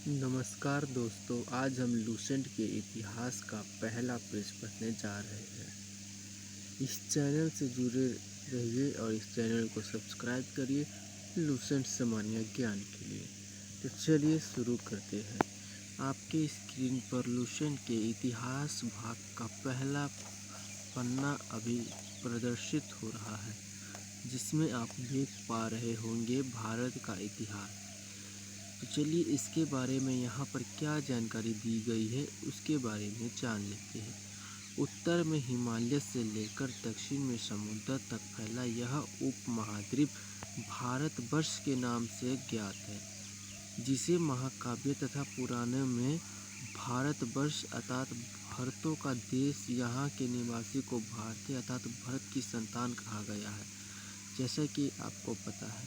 नमस्कार दोस्तों, आज हम लूसेंट के इतिहास का पहला पेज पढ़ने जा रहे हैं। इस चैनल से जुड़े रहिए और इस चैनल को सब्सक्राइब करिए लूसेंट सामान्य ज्ञान के लिए। तो चलिए शुरू करते हैं। आपके स्क्रीन पर लूसेंट के इतिहास भाग का पहला पन्ना अभी प्रदर्शित हो रहा है, जिसमें आप देख पा रहे होंगे भारत का इतिहास। तो चलिए इसके बारे में यहाँ पर क्या जानकारी दी गई है उसके बारे में जान लेते हैं। उत्तर में हिमालय से लेकर दक्षिण में समुद्र तक फैला यह उपमहाद्वीप भारतवर्ष के नाम से ज्ञात है, जिसे महाकाव्य तथा पुराणों में भारतवर्ष अर्थात भरतों का देश, यहाँ के निवासी को भारतीय अर्थात भरत की संतान कहा गया है। जैसा कि आपको पता है,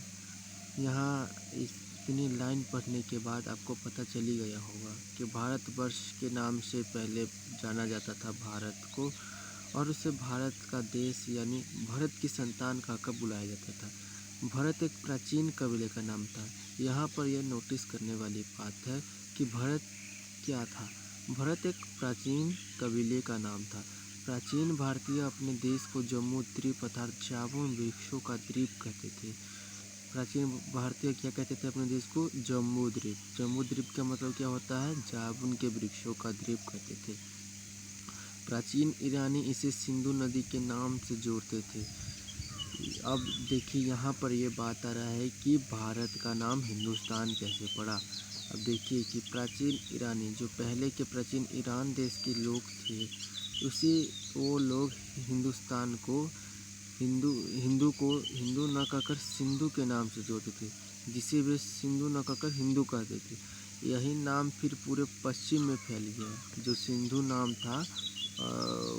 यहाँ इतनी लाइन पढ़ने के बाद आपको पता चली गया होगा कि भारतवर्ष के नाम से पहले जाना जाता था भारत को, और उसे भारत का देश यानी भरत की संतान कहकर बुलाया जाता था। भरत एक प्राचीन कबीले का नाम था। यहाँ पर यह नोटिस करने वाली बात है कि भरत क्या था। भरत एक प्राचीन कबीले का नाम था। प्राचीन भारतीय अपने देश को जम्मू द्वीप अर्थात जामुन वृक्षों का द्वीप कहते थे। प्राचीन भारतीय क्या कहते थे अपने देश को? जम्बू द्वीप। जम्बू द्वीप का मतलब क्या होता है? जामुन के वृक्षों का द्वीप कहते थे। प्राचीन ईरानी इसे सिंधु नदी के नाम से जोड़ते थे। अब देखिए यहाँ पर ये बात आ रहा है कि भारत का नाम हिंदुस्तान कैसे पड़ा। अब देखिए कि प्राचीन ईरानी, जो पहले के प्राचीन ईरान देश के लोग थे, वो लोग हिंदुस्तान को हिंदू न कहकर सिंधु के नाम से जोड़ते थे, जिसे वे सिंधु न कहकर हिंदू कहते थे। यही नाम फिर पूरे पश्चिम में फैल गया। जो सिंधु नाम था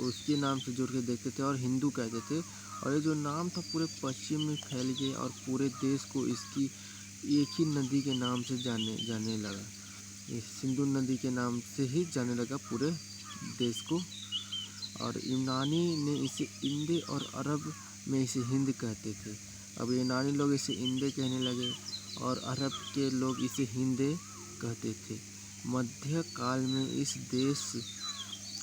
उसके नाम से जोड़ के देखते थे और हिंदू कहते थे, और ये जो नाम था पूरे पश्चिम में फैल गया और पूरे देश को इसकी एक ही नदी के नाम से जाने लगा। इस सिंधु नदी के नाम से ही जाने लगा पूरे देश को। और यूनानी ने इसे इंदे और अरब में इसे हिंद कहते थे। अब यूनानी लोग इसे इंदे कहने लगे और अरब के लोग इसे हिंदे कहते थे। मध्य काल में इस देश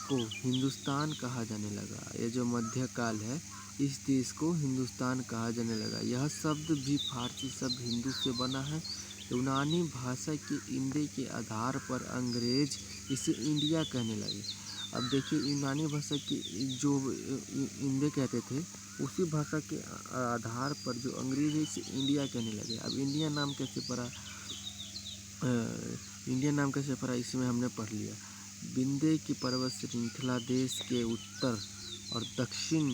को हिंदुस्तान कहा जाने लगा। ये जो मध्य काल है, इस देश को हिंदुस्तान कहा जाने लगा। यह शब्द भी फारसी शब्द हिंदू से बना है। यूनानी भाषा के इंदे के आधार पर अंग्रेज इसे इंडिया कहने लगे। अब देखिए यूनानी भाषा की जो इंदे कहते थे, उसी भाषा के आधार पर जो अंग्रेज है इसे इंडिया कहने लगे। अब इंडिया नाम कैसे पड़ा इसमें हमने पढ़ लिया। विंध्य की पर्वत श्रृंखला देश के उत्तर और दक्षिण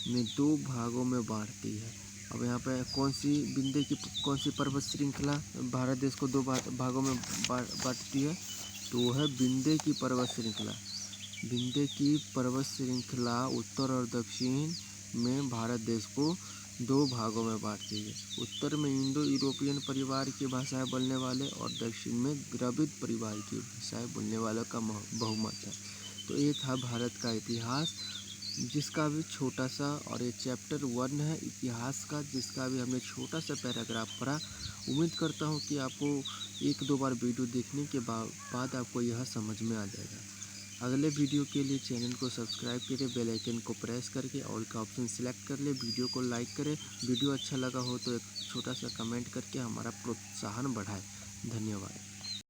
में दो भागों में बांटती है। अब यहाँ पे कौन सी पर्वत श्रृंखला भारत देश को दो भागों में बांटती है? तो वो है विंध्य की पर्वत श्रृंखला। विंध्य की पर्वत श्रृंखला उत्तर और दक्षिण में भारत देश को दो भागों में बांटती है। उत्तर में इंडो यूरोपियन परिवार की भाषाएं बोलने वाले और दक्षिण में द्रविड़ परिवार की भाषाएं बोलने वालों का बहुमत है। तो ये था भारत का इतिहास, जिसका भी छोटा सा, और ये चैप्टर 1 है इतिहास का, जिसका भी हमने छोटा सा पैराग्राफ पढ़ा। उम्मीद करता हूँ कि आपको 1-2 बार वीडियो देखने के बाद आपको यह समझ में आ जाएगा। अगले वीडियो के लिए चैनल को सब्सक्राइब करें, बेल आइकन को प्रेस करके ऑल का ऑप्शन सिलेक्ट कर ले, वीडियो को लाइक करें। वीडियो अच्छा लगा हो तो एक छोटा सा कमेंट करके हमारा प्रोत्साहन बढ़ाएं। धन्यवाद।